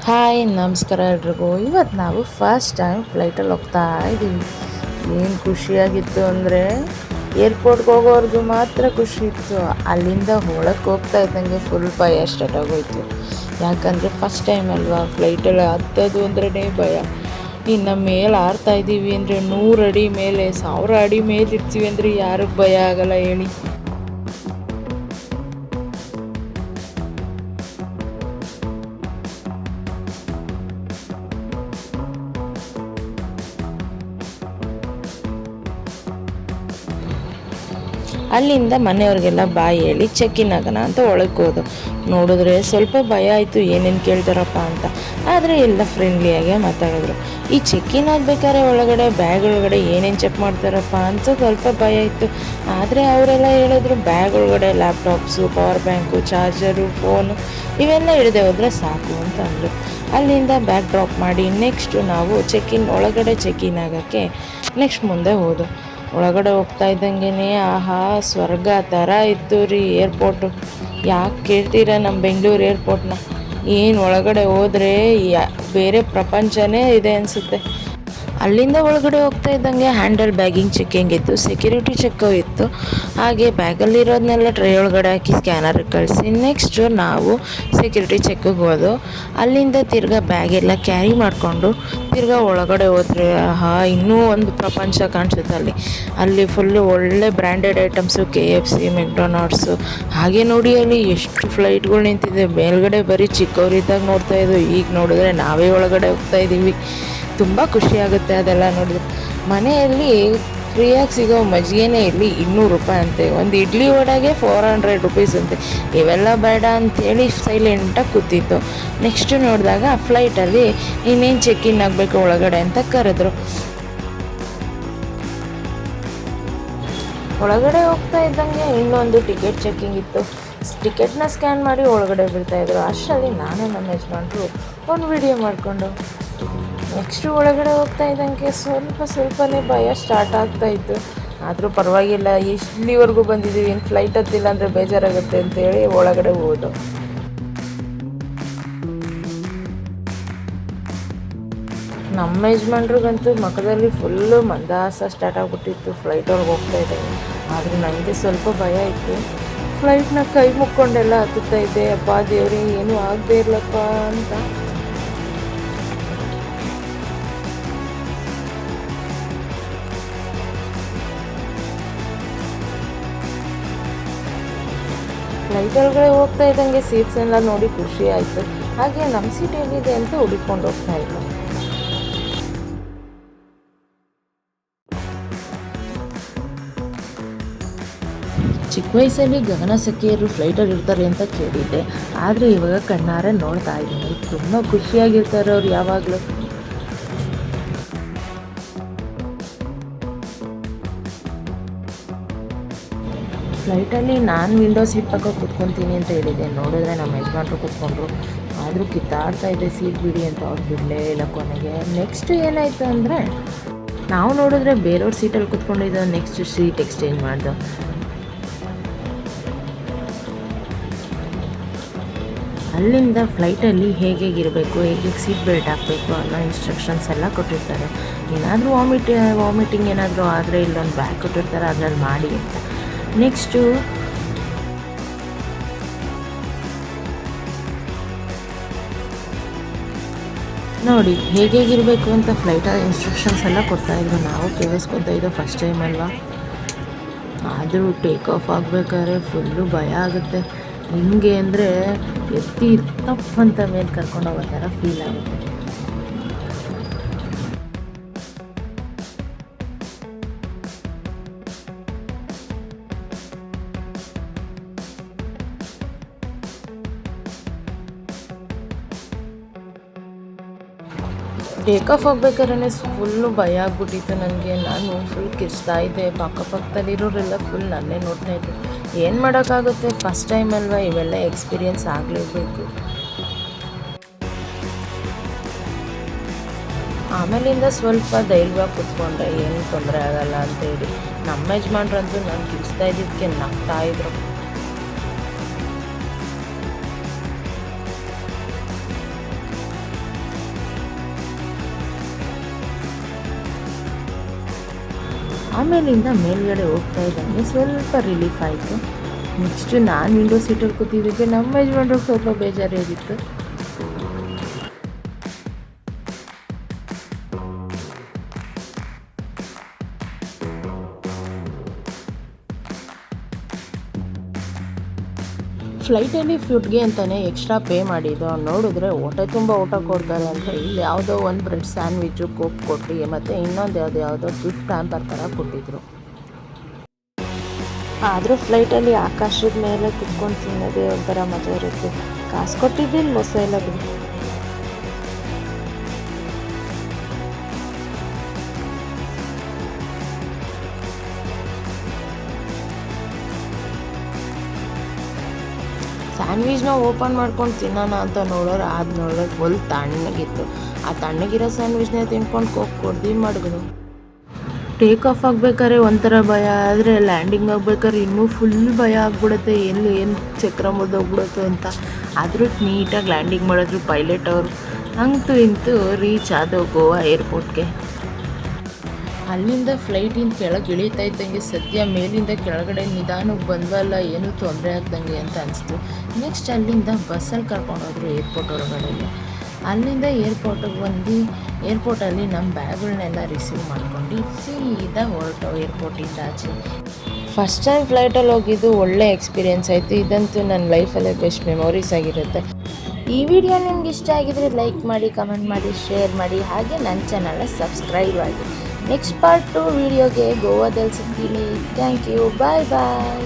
Hi ನಮಸ್ಕಾರ ಎಲ್ರಿಗೂ. ಇವತ್ತು ನಾವು ಫಸ್ಟ್ ಟೈಮ್ ಫ್ಲೈಟಲ್ಲಿ ಹೋಗ್ತಾ ಇದ್ದೀವಿ. ಏನು ಖುಷಿಯಾಗಿತ್ತು ಅಂದರೆ ಏರ್ಪೋರ್ಟ್ಗೆ ಹೋಗೋರ್ಗೂ ಮಾತ್ರ ಖುಷಿ ಇತ್ತು. ಅಲ್ಲಿಂದ ಒಳಕ್ಕೆ ಹೋಗ್ತಾ ಇದ್ದಂಗೆ ಫುಲ್ ಭಯ ಸ್ಟಾರ್ಟ್ ಆಗೋಯ್ತು. ಯಾಕಂದರೆ ಫಸ್ಟ್ ಟೈಮ್ ಅಲ್ವಾ, ಫ್ಲೈಟಲ್ಲಿ ಹತ್ತೋದು ಅಂದ್ರೇ ಭಯ. ಇನ್ನು ಮೇಲೆ ಹಾರ್ತಾ ಇದ್ದೀವಿ ಅಂದರೆ 100 ಅಡಿ ಮೇಲೆ 1000 ಅಡಿ ಮೇಲೆ ಇರ್ತೀವಿ ಅಂದರೆ ಯಾರಿಗೆ ಭಯ ಆಗಲ್ಲ ಹೇಳಿ. ಅಲ್ಲಿಂದ ಮನೆಯವ್ರಿಗೆಲ್ಲ ಬಾಯಿ ಹೇಳಿ ಚೆಕ್ಕಿನ್ ಆಗೋಣ ಅಂತ ಒಳಗೆ ಹೋದು. ನೋಡಿದ್ರೆ ಸ್ವಲ್ಪ ಭಯ ಆಯಿತು, ಏನೇನು ಕೇಳ್ತಾರಪ್ಪ ಅಂತ. ಆದರೆ ಎಲ್ಲ ಫ್ರೆಂಡ್ಲಿಯಾಗೆ ಮಾತಾಡಿದ್ರು. ಈ ಚೆಕ್ಕಿನ್ ಆಗಬೇಕಾದ್ರೆ ಒಳಗಡೆ ಬ್ಯಾಗ್ ಒಳಗಡೆ ಏನೇನು ಚೆಕ್ ಮಾಡ್ತಾರಪ್ಪ ಅಂತ ಸ್ವಲ್ಪ ಭಯ ಇತ್ತು. ಆದರೆ ಅವರೆಲ್ಲ ಹೇಳಿದ್ರು ಬ್ಯಾಗ್ ಒಳಗಡೆ laptops, power bank, charger, phone ಇವೆಲ್ಲ ಹಿಡ್ದೆ ಹೋದರೆ ಸಾಕು ಅಂತ ಅಂದರು. ಅಲ್ಲಿಂದ ಬ್ಯಾಗ್ ಡ್ರಾಪ್ ಮಾಡಿ ನೆಕ್ಸ್ಟು ನಾವು ಒಳಗಡೆ ಚೆಕ್ಕಿನ್ ಆಗೋಕ್ಕೆ ನೆಕ್ಸ್ಟ್ ಮುಂದೆ ಹೋದು. ಒಳಗಡೆ ಹೋಗ್ತಾ ಇದ್ದಂಗೆ ಆಹಾ ಸ್ವರ್ಗ ಥರ ಇತ್ತು ರೀ ಏರ್ಪೋರ್ಟು. ಯಾಕೆ ಕೇಳ್ತೀರಾ ನಮ್ಮ ಬೆಂಗಳೂರು ಏರ್ಪೋರ್ಟ್ನ. ಏನು ಒಳಗಡೆ ಹೋದರೆ ಬೇರೆ ಪ್ರಪಂಚನೇ ಇದೆ ಅನಿಸುತ್ತೆ. ಅಲ್ಲಿಂದ ಒಳಗಡೆ ಹೋಗ್ತಾ ಇದ್ದಂಗೆ ಹ್ಯಾಂಡಲ್ ಬ್ಯಾಗಿಂಗ್ ಚೆಕ್ಕಿಂಗ್ ಇತ್ತು, ಸೆಕ್ಯೂರಿಟಿ ಚೆಕ್ಕು ಇತ್ತು. ಹಾಗೆ ಬ್ಯಾಗಲ್ಲಿರೋದನ್ನೆಲ್ಲ ಟ್ರೇ ಒಳಗಡೆ ಹಾಕಿ ಸ್ಕ್ಯಾನರ್ಗೆ ಕಳಿಸಿ ನೆಕ್ಸ್ಟು ನಾವು ಸೆಕ್ಯೂರಿಟಿ ಚೆಕ್ಕಿಗೆ ಹೋದು. ಅಲ್ಲಿಂದ ತಿರ್ಗಾ ಬ್ಯಾಗೆಲ್ಲ ಕ್ಯಾರಿ ಮಾಡಿಕೊಂಡು ತಿರ್ಗಾ ಒಳಗಡೆ ಹೋದರೆ ಇನ್ನೂ ಒಂದು ಪ್ರಪಂಚ ಕಾಣಿಸುತ್ತೆ ಅಲ್ಲಿ ಫುಲ್ಲು ಒಳ್ಳೆ ಬ್ರ್ಯಾಂಡೆಡ್ ಐಟಮ್ಸು, KFC, ಮೆಕ್ಡೊನಾಲ್ಡ್ಸು. ಹಾಗೆ ನೋಡಿ ಅಲ್ಲಿ ಎಷ್ಟು ಫ್ಲೈಟ್ಗಳು ನಿಂತಿದೆ. ಮೇಲ್ಗಡೆ ಬರೀ ಚಿಕ್ಕವರಿದ್ದಾಗ ನೋಡ್ತಾಯಿದ್ವು, ಈಗ ನೋಡಿದ್ರೆ ನಾವೇ ಒಳಗಡೆ ಹೋಗ್ತಾ ಇದ್ದೀವಿ. ತುಂಬ ಖುಷಿಯಾಗುತ್ತೆ ಅದೆಲ್ಲ ನೋಡಿದ್ರೆ. ಮನೆಯಲ್ಲಿ ಫ್ರೀಯಾಗಿ ಸಿಗೋ ಮಜ್ಜಿಗೆನೇ ಇಲ್ಲಿ 200 ರೂಪಾಯಿ ಅಂತೆ. ಒಂದು ಇಡ್ಲಿ ವಡೆಗೆ 400 ರುಪೀಸ್ ಅಂತೆ. ಇವೆಲ್ಲ ಬೇಡ ಅಂಥೇಳಿ ಸೈಲೆಂಟಾಗಿ ಕೂತಿತ್ತು. ನೆಕ್ಸ್ಟು ನೋಡಿದಾಗ ಫ್ಲೈಟಲ್ಲಿ ಇನ್ನೇನು ಚೆಕ್ಕಿನ್ ಆಗಬೇಕು ಒಳಗಡೆ ಅಂತ ಕರೆದ್ರು. ಒಳಗಡೆ ಹೋಗ್ತಾ ಇದ್ದಂಗೆ ಇನ್ನೊಂದು ಟಿಕೆಟ್ ಚೆಕ್ಕಿಂಗ್ ಇತ್ತು. ಟಿಕೆಟ್ನ ಸ್ಕ್ಯಾನ್ ಮಾಡಿ ಒಳಗಡೆ ಬಿಡ್ತಾಯಿದ್ರು. ಅಷ್ಟರಲ್ಲಿ ನಾನು ನಮ್ಮ ಯಜಮಾನ್ರು ಒಂದು ವಿಡಿಯೋ ಮಾಡಿಕೊಂಡು ನೆಕ್ಸ್ಟು ಒಳಗಡೆ ಹೋಗ್ತಾ ಇದ್ದಂಗೆ ಸ್ವಲ್ಪನೇ ಭಯ ಸ್ಟಾರ್ಟ್ ಆಗ್ತಾಯಿತ್ತು. ಆದರೂ ಪರವಾಗಿಲ್ಲ, ಇಲ್ಲಿವರೆಗೂ ಬಂದಿದ್ದೀವಿ, ಇನ್ನು ಫ್ಲೈಟ್ ಹತ್ತಿಲ್ಲ ಅಂದರೆ ಬೇಜಾರಾಗುತ್ತೆ ಅಂತೇಳಿ ಒಳಗಡೆ ಹೋದು. ನಮ್ಮ ಯಜಮಾನ್ರಿಗಂತೂ ಮುಖದಲ್ಲಿ ಫುಲ್ಲು ಮಂದಹಾಸ ಸ್ಟಾರ್ಟ್ ಆಗಿಬಿಟ್ಟಿತ್ತು ಫ್ಲೈಟ್ ಒಳಗೆ ಹೋಗ್ತಾ ಇದ್ದಂಗೆ. ಆದರೆ ನನಗೆ ಸ್ವಲ್ಪ ಭಯ ಇತ್ತು. ಫ್ಲೈಟ್ನ ಕೈ ಮುಕ್ಕೊಂಡೆಲ್ಲ ಹತ್ತುತ್ತಾ ಇದ್ದೆ, ಅಪ್ಪ ದೇವ್ರೆ ಏನೂ ಆಗದೆ ಇರಲಪ್ಪ ಅಂತ. ಫ್ಲೈಟ್ ಒಳಗಡೆ ಹೋಗ್ತಾ ಇದ್ದಂಗೆ ಸೀಟ್ಸ್ ಎಲ್ಲ ನೋಡಿ ಖುಷಿ ಆಯಿತು. ಹಾಗೆ ನಮ್ಮ ಸೀಟ್ ಎಲ್ಲಿದೆ ಅಂತ ಹುಡುಕೊಂಡು ಹೋಗ್ತಾ ಇದ್ಲು. ಚಿಕ್ಕ ವಯಸ್ಸಲ್ಲಿ ಗಗನ ಸಖಿಯರು ಫ್ಲೈಟಲ್ಲಿ ಇರ್ತಾರೆ ಅಂತ ಕೇಳಿದ್ದೆ, ಆದರೆ ಇವಾಗ ಕಣ್ಣಾರೆ ನೋಡ್ತಾ ಇದ್ದೀನಿ. ತುಂಬ ಖುಷಿಯಾಗಿರ್ತಾರೆ ಅವ್ರು ಯಾವಾಗಲೂ. ಫ್ಲೈಟಲ್ಲಿ ನಾನು ವಿಂಡೋ ಸೀಟ್ ಪಕ್ಕ ಕೂತ್ಕೊತೀನಿ ಅಂತ ಹೇಳಿದೆ. ನೋಡಿದ್ರೆ ನಮ್ಮ ಯಜಮಾನ್ರು ಕೂತ್ಕೊಂಡ್ರು. ಆದರೂ ಕಿತ್ತಾಡ್ತಾ ಇದೆ ಸೀಟ್ ಬಿಡಿ ಅಂತ. ಅವ್ರು ಬಿಡಲೇ ಇಲ್ಲ ಕೊನೆಗೆ. ನೆಕ್ಸ್ಟ್ ಏನಾಯಿತು ಅಂದರೆ ನಾವು ನೋಡಿದ್ರೆ ಬೇರೆಯವ್ರ ಸೀಟಲ್ಲಿ ಕೂತ್ಕೊಂಡಿದ್ದೋ. ನೆಕ್ಸ್ಟ್ ಸೀಟ್ ಎಕ್ಸ್ಚೇಂಜ್ ಮಾಡ್ದು. ಅಲ್ಲಿಂದ ಫ್ಲೈಟಲ್ಲಿ ಹೇಗಿರಬೇಕು, ಹೇಗೆ ಸೀಟ್ ಬೆಲ್ಟ್ ಹಾಕಬೇಕು ಅನ್ನೋ ಇನ್ಸ್ಟ್ರಕ್ಷನ್ಸ್ ಎಲ್ಲ ಕೊಟ್ಟಿರ್ತಾರೆ. ಏನಾದರೂ ವಾಮಿಟಿಂಗ್ ಏನಾದರೂ ಆದರೆ ಇಲ್ಲೊಂದು ಬ್ಯಾಗ್ ಕೊಟ್ಟಿರ್ತಾರೆ, ಅದರಲ್ಲಿ ಮಾಡಿ ಅಂತ. ನೆಕ್ಸ್ಟು ನೋಡಿ ಹೇಗಿರಬೇಕು ಅಂತ ಫ್ಲೈಟಲ್ಲಿ ಇನ್ಸ್ಟ್ರಕ್ಷನ್ಸ್ ಎಲ್ಲ ಕೊಡ್ತಾಯಿದ್ರು. ನಾವು ಕೇಳಿಸ್ಕೊತಾ ಇದ್ದೋ ಫಸ್ಟ್ ಟೈಮ್ ಅಲ್ವಾ. ಆದರೂ ಟೇಕ್ ಆಫ್ ಆಗಬೇಕಾದ್ರೆ ಫುಲ್ಲು ಭಯ ಆಗುತ್ತೆ. ಹಿಂಗೆ ಅಂದರೆ ಎತ್ತಿ ತಪ್ಪಂತ ಮೇಲೆ ಕರ್ಕೊಂಡು ಹೋಗೋ ಥರ ಫೀಲ್ ಆಗುತ್ತೆ. ಟೇಕ್ ಆಫ್ ಆಗಬೇಕಾದ್ರೆ ಫುಲ್ಲು ಭಯ ಆಗ್ಬಿಟ್ಟಿತ್ತು ನನಗೆ. ನಾನು ಫುಲ್ ಕಿರ್ಚ್ತಾ ಇದ್ದೆ. ಪಕ್ಕದಲ್ಲಿರೋರೆಲ್ಲ ಫುಲ್ ನನ್ನೇ ನೋಡ್ತಾ ಇದ್ದೆ. ಏನು ಮಾಡೋಕ್ಕಾಗುತ್ತೆ, ಫಸ್ಟ್ ಟೈಮ್ ಅಲ್ವಾ, ಇವೆಲ್ಲ ಎಕ್ಸ್ಪೀರಿಯೆನ್ಸ್ ಆಗಲೇಬೇಕು. ಆಮೇಲಿಂದ ಸ್ವಲ್ಪ ಧೈರ್ಯವಾಗಿ ಕೂತ್ಕೊಂಡೆ, ಏನು ತೊಂದರೆ ಆಗಲ್ಲ ಅಂತೇಳಿ. ನಮ್ಮ ಯಜಮಾನ್ರಂತೂ ನಾನು ಕಿಡಿಸ್ತಾ ಇದ್ದಿದ್ದಕ್ಕೆ ನಗ್ತಾಯಿದ್ರು. ಆಮೇಲಿಂದ ಮೇಲ್ಗಡೆ ಹೋಗ್ತಾ ಇದ್ದಂಗೆ ಸ್ವಲ್ಪ ರಿಲೀಫ್ ಆಯಿತು. ನೆಕ್ಸ್ಟು ನಾನು ವಿಂಡೋ ಸೀಟಲ್ಲಿ ಕೂತಿದ್ದಕ್ಕೆ ನಮ್ಮ ಯಜಮಾನ್ರಿಗೆ ಸ್ವಲ್ಪ ಬೇಜಾರಾಗಿತ್ತು. ಫ್ಲೈಟಲ್ಲಿ ಫುಡ್ಗೆ ಅಂತಲೇ ಎಕ್ಸ್ಟ್ರಾ ಪೇ ಮಾಡಿದ್ದು. ನೋಡಿದ್ರೆ ಹೊಟ್ಟೆ ತುಂಬ ಊಟ ಕೊಡ್ತಾರೆ ಅಂತ ಇಲ್ಲಿ ಯಾವುದೋ ಒಂದು ಬ್ರೆಡ್ ಸ್ಯಾಂಡ್ವಿಚ್ಚು, ಕೋಕ್ ಕೊಟ್ಟು ಮತ್ತು ಇನ್ನೊಂದು ಯಾವುದೋ ಗಿಫ್ಟ್ ಹ್ಯಾಂಪರ್ ಥರ ಕೊಟ್ಟಿದ್ರು. ಆದರೂ ಫ್ಲೈಟಲ್ಲಿ ಆಕಾಶದ ಮೇಲೆ ಕುತ್ಕೊಂಡು ತಿನ್ನೋದೇ ಒಂಥರ ಮಜಾ ಇರುತ್ತೆ. ಕಾಸು ಕೊಟ್ಟಿದ್ದೀನಿ ಮೋಸ ಇಲ್ಲ ಬಿಡಿ. ಸ್ಯಾಂಡ್ವಿಚ್ನ ಓಪನ್ ಮಾಡ್ಕೊಂಡು ತಿನ್ನೋಣ ಅಂತ ನೋಡಿದ್ರೆ ಫುಲ್ ತಣ್ಣಗಿತ್ತು. ಆ ತಣ್ಣಗಿರೋ ಸ್ಯಾಂಡ್ವಿಚ್ನ ತಿನ್ಕೊಂಡು ಕೋಕ್ ಕೊಡ್ದು ಮಡಗದು. ಟೇಕ್ ಆಫ್ ಆಗಬೇಕಾದ್ರೆ ಒಂಥರ ಭಯ, ಆದರೆ ಲ್ಯಾಂಡಿಂಗ್ ಆಗ್ಬೇಕಾದ್ರೆ ಇನ್ನೂ ಫುಲ್ ಭಯ ಆಗ್ಬಿಡುತ್ತೆ, ಏನು ಚಕ್ರ ಮುರಿದೋಗ್ಬಿಡುತ್ತೋ ಅಂತ. ಆದರೂ ನೀಟಾಗಿ ಲ್ಯಾಂಡಿಂಗ್ ಮಾಡಿದ್ರು ಪೈಲಟ್ ಅವರು. ಅಂತೂ ಇಂತೂ ರೀಚ್ ಆದವು ಗೋವಾ ಏರ್ಪೋರ್ಟ್ಗೆ. ಅಲ್ಲಿಂದ ಫ್ಲೈಟಿಂದ ಕೆಳಗೆ ಇಳಿತಾ ಇದ್ದಂಗೆ ಸದ್ಯ ಮೇಲಿಂದ ಕೆಳಗಡೆ ನಿಧಾನಕ್ಕೆ ಬಂದ್ವಲ್ಲ, ಏನೂ ತೊಂದರೆ ಆಗ್ದಂಗೆ ಅಂತ ಅನಿಸ್ತು. ನೆಕ್ಸ್ಟ್ ಅಲ್ಲಿಂದ ಬಸ್ಸಲ್ಲಿ ಕರ್ಕೊಂಡೋದ್ರು ಏರ್ಪೋರ್ಟ್ ಒಳಗಡೆಗೆ. ಅಲ್ಲಿಂದ ಏರ್ಪೋರ್ಟಿಗೆ ಬಂದು ಏರ್ಪೋರ್ಟಲ್ಲಿ ನಮ್ಮ ಬ್ಯಾಗ್ಗಳನ್ನೆಲ್ಲ ರಿಸೀವ್ ಮಾಡ್ಕೊಂಡು ಸೀದಾ ಹೊರಟು ಏರ್ಪೋರ್ಟಿಂದ ಆಚೆ. ಫಸ್ಟ್ ಟೈಮ್ ಫ್ಲೈಟಲ್ಲಿ ಹೋಗಿದ್ದು ಒಳ್ಳೆ ಎಕ್ಸ್ಪೀರಿಯೆನ್ಸ್ ಆಯಿತು. ಇದಂತೂ ನನ್ನ ಲೈಫಲ್ಲೇ ಬೆಸ್ಟ್ ಮೆಮೊರೀಸ್ ಆಗಿರುತ್ತೆ. ಈ ವಿಡಿಯೋ ನಿಮ್ಗೆ ಇಷ್ಟ ಆಗಿದ್ರೆ ಲೈಕ್ ಮಾಡಿ, ಕಮೆಂಟ್ ಮಾಡಿ, ಶೇರ್ ಮಾಡಿ, ಹಾಗೆ ನನ್ನ ಚಾನಲ್ನ ಸಬ್ಸ್ಕ್ರೈಬ್ ಆಗಿ. ನೆಕ್ಸ್ಟ್ ಪಾರ್ಟ್ 2 ವಿಡಿಯೋಗೆ ಗೋವಾದಲ್ಲಿ ಸಿಗ್ತೀನಿ. Thank you, bye bye.